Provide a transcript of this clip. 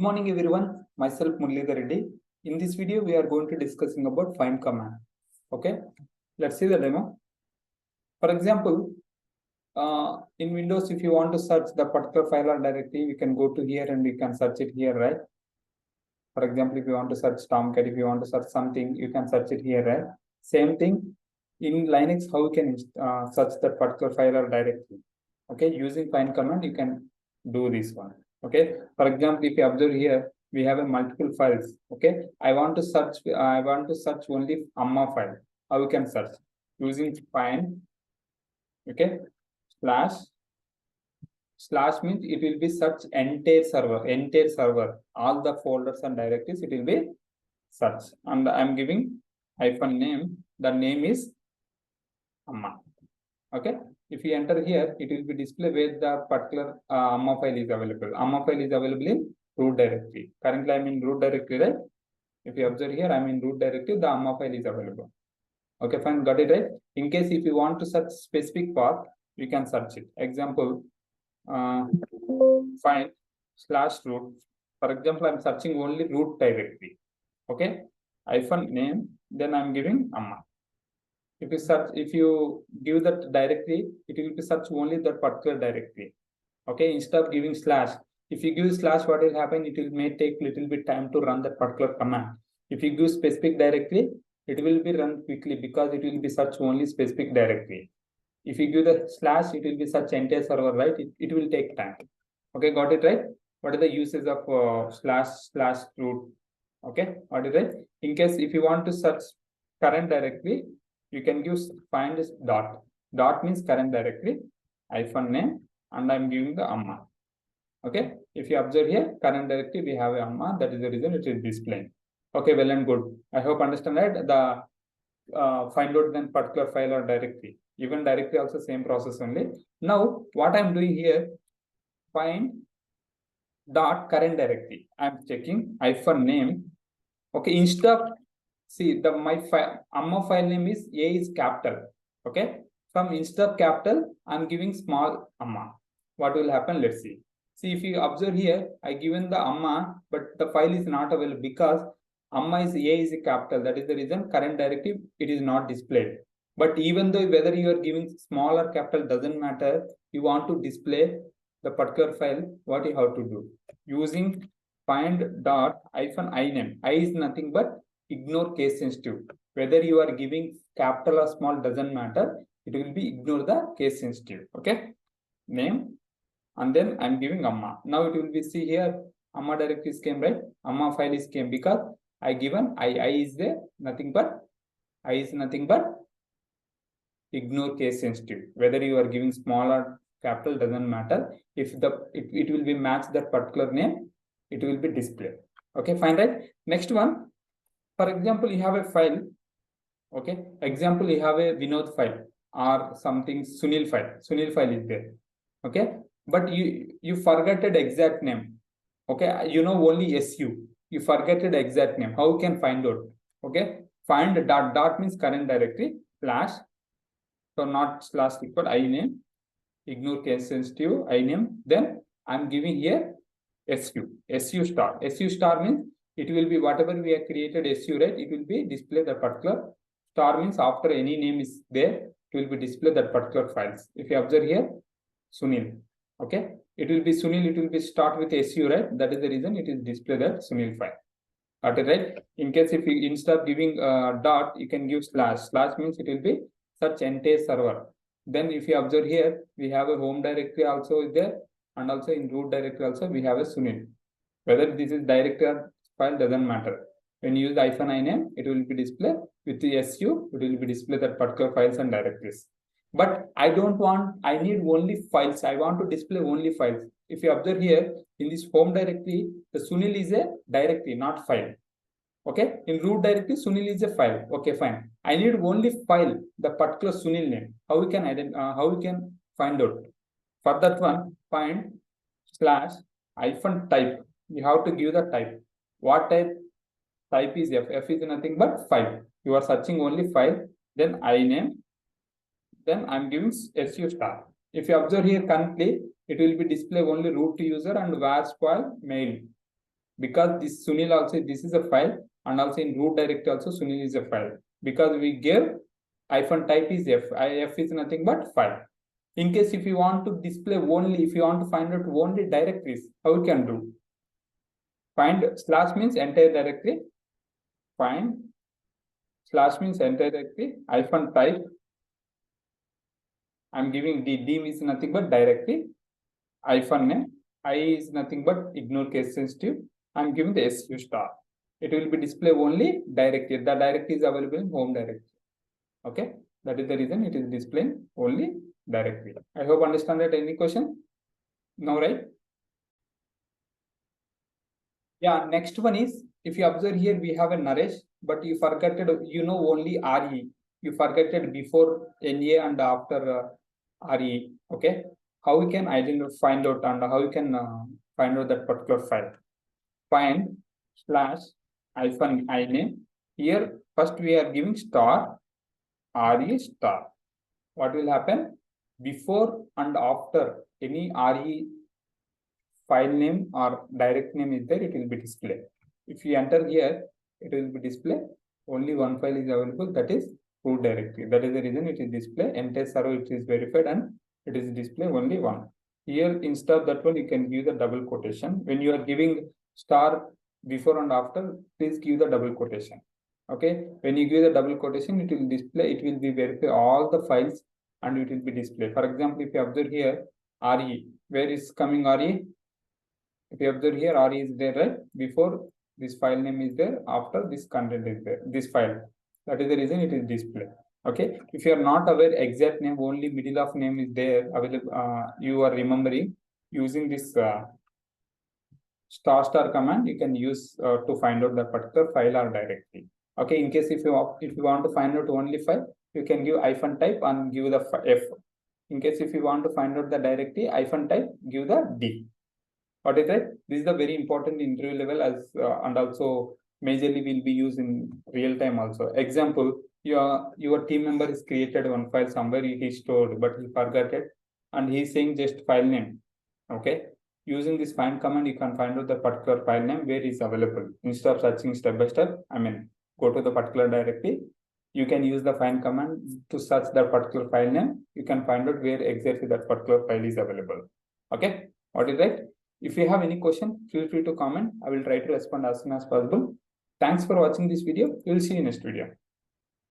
morning everyone, myself Muralidhara Reddy. In this video, we are going to discussing about find command. Okay, let's see the demo. For example, in Windows, if you want to search the particular file or directory, we can go to here and we can search it here, right? For example, if you want to search Tomcat, if you want to search something, you can search it here, right? Same thing in Linux, how you can search that particular file or directory. Okay, using find command, you can do this one. Okay, for example, if you observe here, we have a multiple files. Okay, I want to search only amma file. How you can search? Using find. Okay, slash means it will be search entire server, all the folders and directories, it will be search. And I'm giving hyphen name. The name is amma. Okay, if you enter here, it will be display where the particular amma file is available. Amma file is available in root directory. Currently, I'm in root directory, right? If you observe here, I'm in root directory, the amma file is available. Okay, fine, got it, right? In case if you want to search specific path, you can search it. Example, find /root. For example, I'm searching only root directory. Okay, hyphen name, then I'm giving amma. If you give that directory, it will be search only that particular directory. Okay, instead of giving slash, if you give slash, what will happen? It may take little bit time to run that particular command. If you give specific directory, it will be run quickly because it will be search only specific directory. If you give the slash, it will be search entire server, right? It will take time. Okay, got it, right? What are the uses of /root? Okay, got it, right? In case if you want to search current directory, you can use find this dot. Dot means current directory, hyphen name, and I'm giving the amma. Okay, if you observe here, current directory, we have a amma. That is the reason it is displaying. Okay, well and good. I hope understand that the find out then particular file or directory. Even directory also same process only. Now, what I'm doing here, find dot current directory. I'm checking hyphen name. Okay, instead of see the my amma file name is A is capital. Okay, from instead of capital, I'm giving small amma. What will happen? Let's see. See, if you observe here, I given the amma, but the file is not available because amma is A is a capital. That is the reason current directory it is not displayed. But even though whether you are giving small or capital doesn't matter, you want to display the particular file, what you have to do? Using find dot hyphen iname. I is nothing but ignore case sensitive. Whether you are giving capital or small doesn't matter. It will be ignore the case sensitive. Okay. Name. And then I'm giving amma. Now it will be see here amma directory came, right? Amma file is came because I given I is there nothing but I is nothing but ignore case sensitive. Whether you are giving small or capital doesn't matter. If it will be match that particular name, it will be displayed. Okay, fine, right? Next one. For example, you have a file. Okay, example, you have a Vinod file or something Sunil file. Sunil file is there. Okay, but you forgetted exact name. Okay, you know only SU. You forgetted exact name. How you can find out? Okay, find dot means current directory slash. So not slash equal iname. Ignore case sensitive iname. Then I'm giving here SU star. SU star means it will be whatever we have created SU, right? It will be display the particular star means after any name is there, it will be display that particular files. If you observe here, Sunil. Okay, it will be Sunil, it will be start with SU, right? That is the reason it is display that Sunil file. Got it, right? In case if you instead of giving dot, you can give slash. Slash means it will be search entire server. Then if you observe here, we have a home directory also is there, and also in root directory also we have a Sunil. Whether this is directory or file doesn't matter. When you use hyphen iname, it will be displayed with the SU, it will be displayed that particular files and directories. But I don't want, I need only files. I want to display only files. If you observe here, in this home directory, the Sunil is a directory, not file. Okay, in root directory, Sunil is a file. Okay, fine. I need only file, the particular Sunil name. How we can how we can find out? For that one, find slash hyphen type. You have to give the type. What type? Type is F. F is nothing but file. You are searching only file. Then iname. Then I'm giving SU star. If you observe here currently, it will be display only root user and var spoil mail. because this Sunil also, this is a file, and also in root directory also Sunil is a file, because we gave -type is f. F is nothing but file. In case if you want to display only, if you want to find out only directories, how you can do? Find slash means entire directory. Find slash means entire directory. -type. I'm giving D is nothing but directory. -name. I is nothing but ignore case sensitive. I'm giving the SU star. It will be display only directory. The directory is available in home directory. Okay, that is the reason it is displaying only directory. I hope understand that. Any question? No, right? Yeah, next one is, if you observe here, we have a Naresh, but you forgot it, only RE. You forgot it before NA and after RE. Okay, how we can find out and how you can find out that particular file? Find /iname. Here, first we are giving star RE star. What will happen? Before and after any RE file name or direct name is there, it will be displayed. If you enter here, it will be displayed. Only one file is available, that is root directory. That is the reason it is display. Entire server it is verified and it is display only one. Here instead of that one, you can give the double quotation. When you are giving star before and after, please give the double quotation. Okay, when you give the double quotation, it will display, it will be verify all the files and it will be displayed. For example, if you observe here, RE, where is coming RE? If you observe here, RE is there, right? Before this file name is there, after this content is there, this file. That is the reason it is displayed. Okay, if you are not aware exact name, only middle of name is there available, you are remembering, using this star command, you can use to find out the particular file or directory. Okay, in case if you want to find out only file, you can give -type and give the F. In case if you want to find out the directory, -type, give the D. What is that? This is the very important interview level, as and also majorly will be used in real time also. Example, your team member is created one file somewhere, he stored, but he forgot it, and he is saying just file name. Okay, using this find command, you can find out the particular file name where is available. Instead of searching step by step, go to the particular directory. You can use the find command to search that particular file name. You can find out where exactly that particular file is available. Okay, what is that? If you have any question, feel free to comment. I will try to respond as soon as possible. Thanks for watching this video. We will see you in next video.